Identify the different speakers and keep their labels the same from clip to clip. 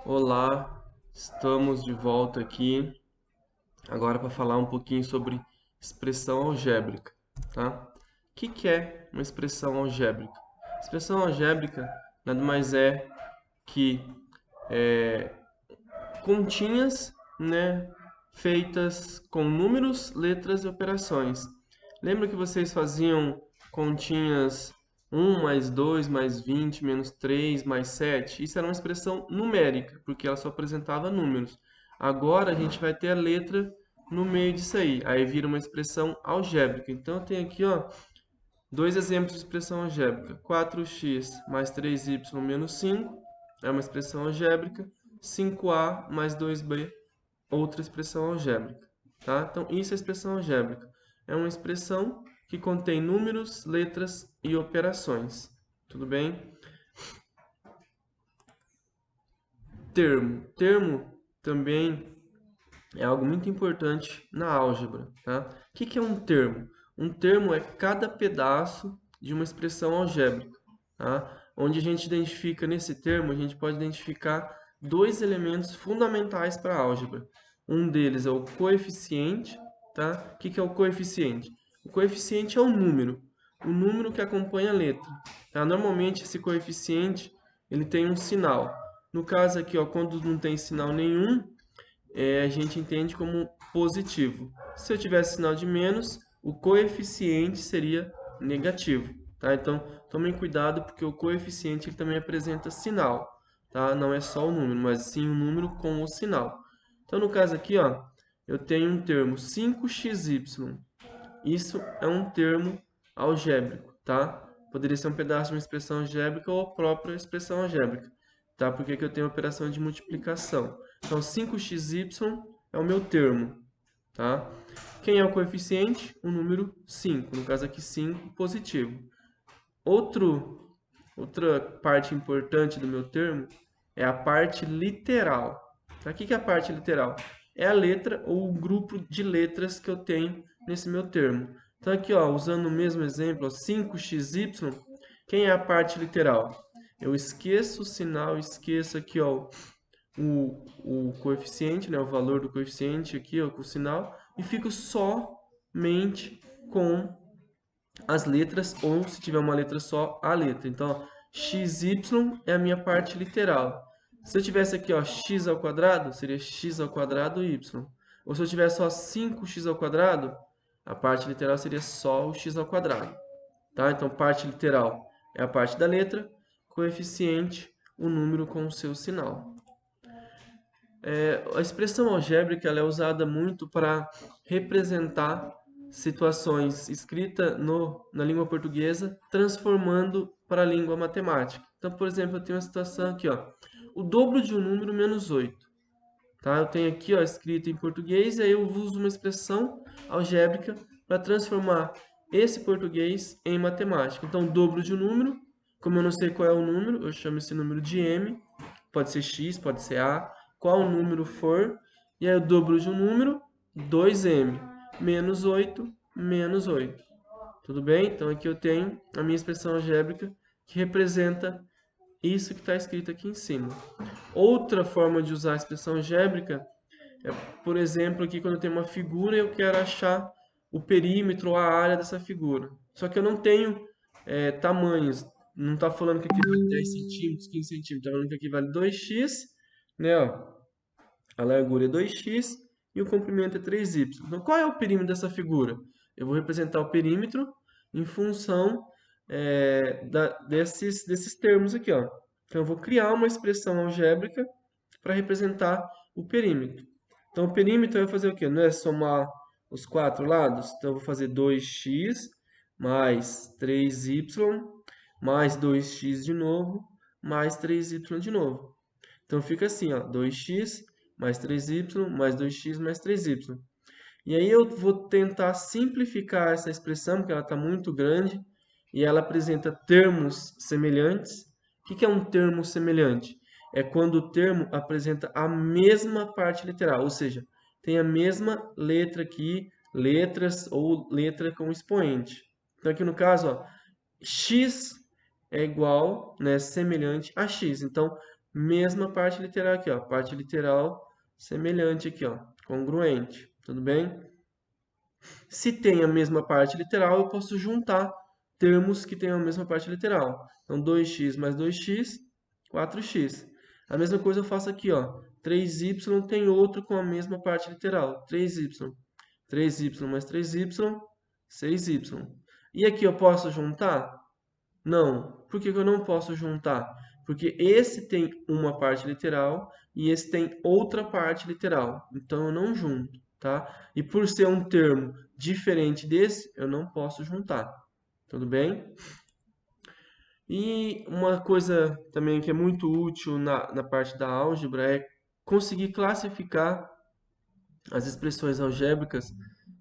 Speaker 1: Olá, estamos de volta aqui agora para falar um pouquinho sobre expressão algébrica, tá? O que é uma expressão algébrica? Expressão algébrica nada mais é que continhas, né, feitas com números, letras e operações. Lembra que vocês faziam continhas 1 mais 2 mais 20 menos 3 mais 7? Isso era uma expressão numérica, porque ela só apresentava números. Agora a gente vai ter a letra no meio disso aí vira uma expressão algébrica. Então eu tenho aqui, ó, dois exemplos de expressão algébrica. 4x mais 3y menos 5 é uma expressão algébrica. 5a mais 2b, outra expressão algébrica. Tá? Então, isso é expressão algébrica. É uma expressão que contém números, letras e operações. Tudo bem? Termo. Termo também é algo muito importante na álgebra. Tá? O que é um termo? Um termo é cada pedaço de uma expressão algébrica. Tá? Onde a gente identifica, nesse termo, a gente pode identificar dois elementos fundamentais para a álgebra. Um deles é o coeficiente. Tá? O que é o coeficiente? O coeficiente é o número que acompanha a letra. Tá? Normalmente, esse coeficiente ele tem um sinal. No caso aqui, ó, quando não tem sinal nenhum, a gente entende como positivo. Se eu tivesse sinal de menos, o coeficiente seria negativo, tá? Então, tomem cuidado porque o coeficiente ele também apresenta sinal, tá? Não é só o número, mas sim o número com o sinal. Então, no caso aqui, ó, eu tenho um termo 5xy. Isso é um termo algébrico, tá? Poderia ser um pedaço de uma expressão algébrica ou a própria expressão algébrica, tá? Porque aqui eu tenho a operação de multiplicação. Então, 5xy é o meu termo, tá? Quem é o coeficiente? O número 5. No caso aqui, 5 positivo. Outra parte importante do meu termo é a parte literal. Tá? O que é a parte literal? É a letra ou o grupo de letras que eu tenho nesse meu termo. Então aqui, ó, usando o mesmo exemplo, ó, 5xy, quem é a parte literal? Eu esqueço o sinal, esqueço aqui, ó, o coeficiente, né, o valor do coeficiente aqui, ó, com o sinal, e fico somente com as letras, ou se tiver uma letra só, a letra. Então, ó, xy é a minha parte literal. Se eu tivesse aqui, ó, x ao quadrado, seria x ao quadrado y. Ou se eu tivesse só 5x ao quadrado, a parte literal seria só o x ao quadrado. Tá? Então, parte literal é a parte da letra, coeficiente, o número com o seu sinal. A expressão algébrica ela é usada muito para representar situações escritas na língua portuguesa, transformando para a língua matemática. Então, por exemplo, eu tenho uma situação aqui, ó, o dobro de um número menos 8. Tá? Eu tenho aqui, ó, escrito em português, e aí eu uso uma expressão algébrica para transformar esse português em matemática. Então, o dobro de um número, como eu não sei qual é o número, eu chamo esse número de m, pode ser x, pode ser a, qual número for, e aí o dobro de um número, 2m, menos 8, menos 8. Tudo bem? Então, aqui eu tenho a minha expressão algébrica que representa isso que está escrito aqui em cima. Outra forma de usar a expressão algébrica é, por exemplo, aqui quando eu tenho uma figura eu quero achar o perímetro ou a área dessa figura. Só que eu não tenho tamanhos. Não está falando que aqui vale 10 centímetros, 15 centímetros. Está falando que aqui vale 2x, né? Ó, a largura é 2x e o comprimento é 3y. Então, qual é o perímetro dessa figura? Eu vou representar o perímetro em função desses termos aqui, ó. Então, eu vou criar uma expressão algébrica para representar o perímetro. Então, o perímetro vai fazer o quê? Não é somar os quatro lados? Então, eu vou fazer 2x mais 3y mais 2x de novo mais 3y de novo. Então, fica assim, ó, 2x mais 3y mais 2x mais 3y. E aí eu vou tentar simplificar essa expressão, porque ela está muito grande e ela apresenta termos semelhantes. O que é um termo semelhante? É quando o termo apresenta a mesma parte literal, ou seja, tem a mesma letra aqui, letras ou letra com expoente. Então aqui no caso, ó, x é igual, né, semelhante a x. Então, mesma parte literal aqui, ó, parte literal semelhante aqui, ó, congruente, tudo bem? Se tem a mesma parte literal, eu posso juntar termos que tenham a mesma parte literal. Então, 2x mais 2x, 4x. A mesma coisa eu faço aqui, ó. 3y tem outro com a mesma parte literal. 3y. 3y mais 3y, 6y. E aqui eu posso juntar? Não. Por que que eu não posso juntar? Porque esse tem uma parte literal e esse tem outra parte literal. Então eu não junto, tá? E por ser um termo diferente desse, eu não posso juntar. Tudo bem? E uma coisa também que é muito útil na parte da álgebra é conseguir classificar as expressões algébricas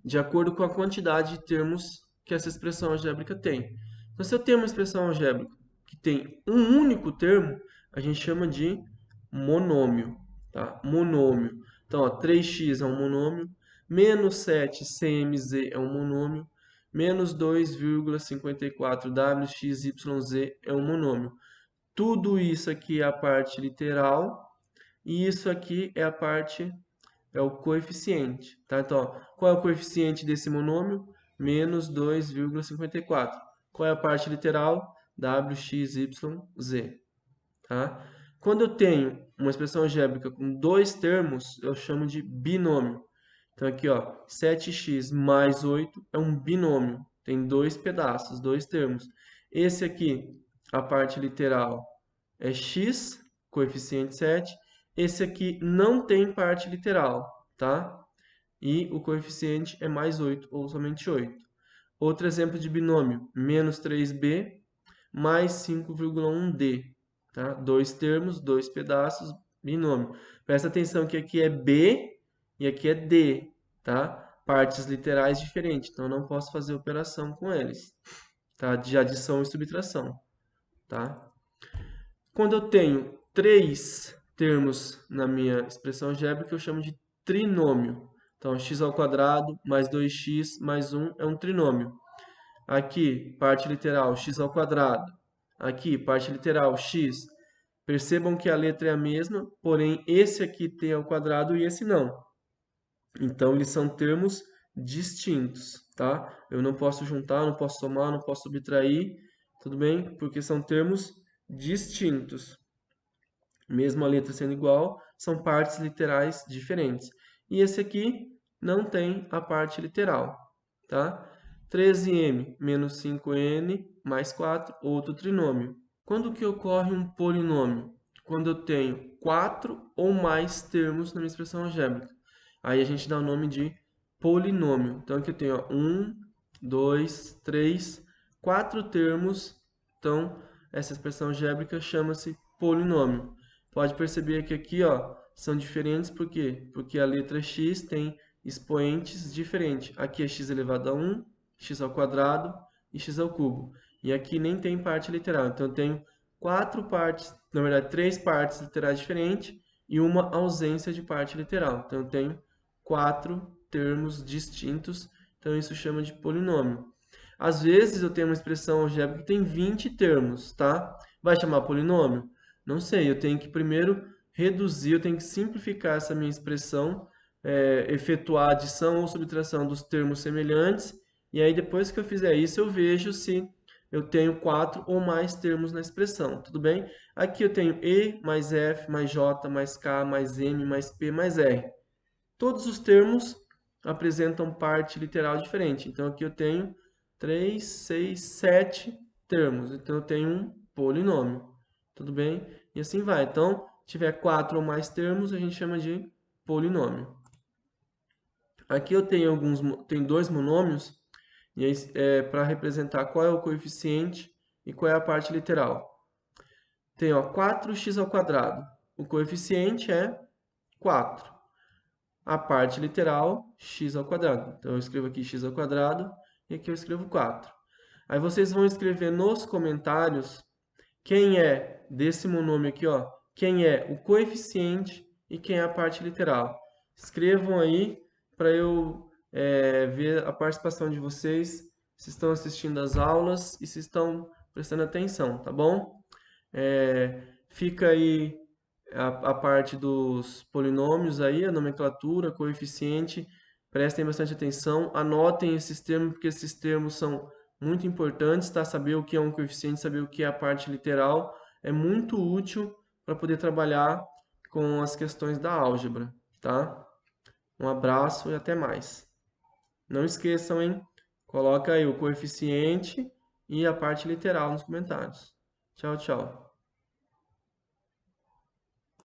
Speaker 1: de acordo com a quantidade de termos que essa expressão algébrica tem. Então, se eu tenho uma expressão algébrica que tem um único termo, a gente chama de monômio, tá? Monômio. Então, ó, 3x é um monômio, menos 7cmz é um monômio, menos 2,54wxyz é um monômio. Tudo isso aqui é a parte literal e isso aqui é a parte é o coeficiente, tá? Então, ó, qual é o coeficiente desse monômio? Menos 2,54. Qual é a parte literal? Wxyz, tá? Quando eu tenho uma expressão algébrica com dois termos, eu chamo de binômio. Então, aqui, ó, 7x mais 8 é um binômio. Tem dois pedaços, dois termos. Esse aqui, a parte literal, é x, coeficiente 7. Esse aqui não tem parte literal, tá? E o coeficiente é mais 8, ou somente 8. Outro exemplo de binômio, menos 3b mais 5,1d. Tá? Dois termos, dois pedaços, binômio. Presta atenção que aqui é b e aqui é d. Tá? Partes literais diferentes, então eu não posso fazer operação com eles. Tá? De adição e subtração. Tá? Quando eu tenho três termos na minha expressão algébrica, eu chamo de trinômio. Então, x ao quadrado mais 2x mais 1 é um trinômio. Aqui, parte literal, x ao quadrado. Aqui, parte literal, x. Percebam que a letra é a mesma, porém esse aqui tem ao quadrado e esse não. Então, eles são termos distintos, tá? Eu não posso juntar, não posso somar, não posso subtrair, tudo bem? Porque são termos distintos. Mesmo a letra sendo igual, são partes literais diferentes. E esse aqui não tem a parte literal, tá? 13m menos 5n mais 4, outro trinômio. Quando que ocorre um polinômio? Quando eu tenho 4 ou mais termos na minha expressão algébrica. Aí a gente dá o nome de polinômio. Então aqui eu tenho 1, 2, 3, 4 termos. Então essa expressão algébrica chama-se polinômio. Pode perceber que aqui, ó, são diferentes por quê? Porque a letra x tem expoentes diferentes. Aqui é x elevado a 1, x ao quadrado e x ao cubo. E aqui nem tem parte literal. Então eu tenho quatro partes, na verdade, três partes literais diferentes e uma ausência de parte literal. Então eu tenho quatro termos distintos. Então isso chama de polinômio. Às vezes eu tenho uma expressão algébrica que tem 20 termos, tá? Vai chamar polinômio? Não sei, eu tenho que primeiro reduzir, eu tenho que simplificar essa minha expressão, efetuar a adição ou subtração dos termos semelhantes, e aí depois que eu fizer isso, eu vejo se eu tenho 4 ou mais termos na expressão, tudo bem? Aqui eu tenho E mais F mais J mais K mais M mais P mais R. Todos os termos apresentam parte literal diferente, então aqui eu tenho 3, 6, 7 termos, então eu tenho um polinômio, tudo bem? E assim vai. Então, se tiver 4 ou mais termos, a gente chama de polinômio. Aqui eu tenho dois monômios, e para representar qual é o coeficiente e qual é a parte literal. Tem, ó, 4x ao quadrado. O coeficiente é 4. A parte literal, x ao quadrado. Então, eu escrevo aqui x ao quadrado e aqui eu escrevo 4. Aí vocês vão escrever nos comentários quem é desse monômio aqui, ó, quem é o coeficiente e quem é a parte literal. Escrevam aí para eu ver a participação de vocês, se estão assistindo às aulas e se estão prestando atenção, tá bom? Fica aí a parte dos polinômios aí, a nomenclatura, coeficiente. Prestem bastante atenção, anotem esses termos, porque esses termos são muito importantes, tá? Saber o que é um coeficiente, saber o que é a parte literal, é muito útil para poder trabalhar com as questões da álgebra, tá? Um abraço e até mais. Não esqueçam, hein? Coloca aí o coeficiente e a parte literal nos comentários. Tchau, tchau.